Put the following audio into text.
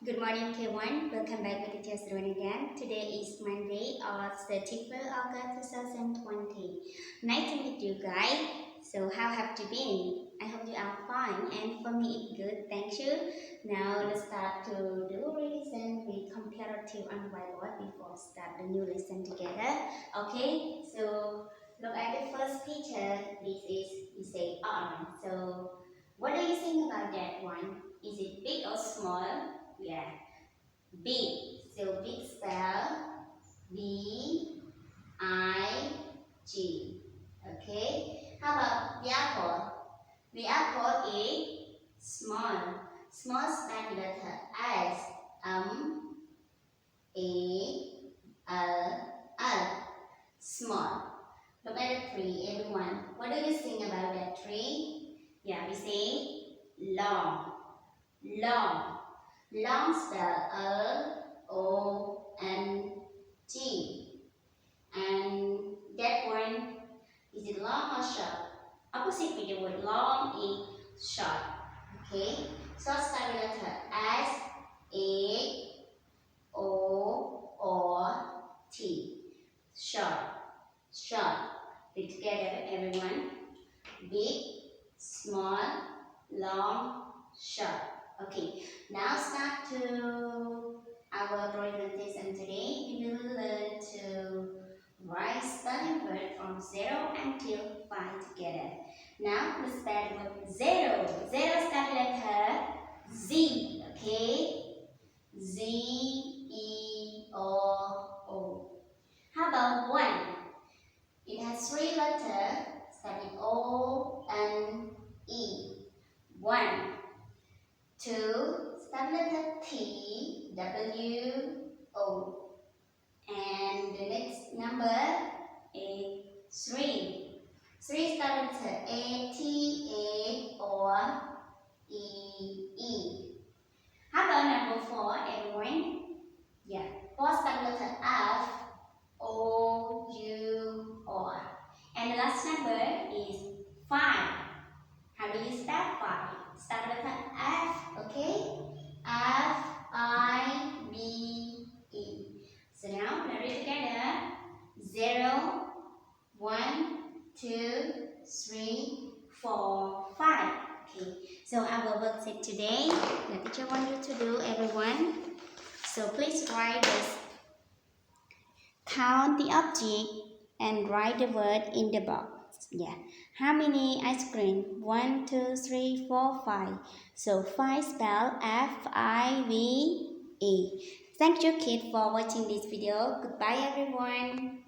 Good morning, K1. Welcome back with teacher Saruon again. Today is Monday, 31st August 2020. Nice to meet you guys. So, how have you been? I hope you are fine, and for me, it's good. Thank you. Now, let's start to do revision with comparative and whiteboard before start the new lesson together. Okay. So, look at the first picture. This is we say orange. So, what do you think about that one? Is it big or small? Yeah, big. So big spell B I G. Okay. How about the apple? The apple is small. Small start with letter S. A L. Small. Look at the tree, everyone. What do you think about that tree? Yeah, we say long. Long. Long spell Long. And that one, is it long or short? Opposite with the word long is short. Okay. So start with letter S, A, O, or T. Short. Short. Read together, everyone. Big, small, long, short. Okay, now start to our presentation today. We will learn to write spelling word from 0 until 5 together. Now let's start with 0. 0 start with letter Z. Okay, Z, E, O. How about 1? It has 3 letters starting O and E. 1. 2. Start letter T, W, O. And the next number is 3. 3 start letter A, T, A, or E, E. How about number 4, everyone? Yeah. 4 start letter F, O, U, R. And the last number is 5. How do you spell 5? Start with letter F, okay? F, I, B, E. So now, we read together. 0, 1, 2, 3, 4, 5. Okay, so our worksheet today, the teacher wants you to do, everyone. So please write this. Count the object and write the word in the box. Yeah. How many ice cream? 1, 2, 3, 4, 5. So 5 spell F-I-V-E. Thank you kids for watching this video. Goodbye everyone.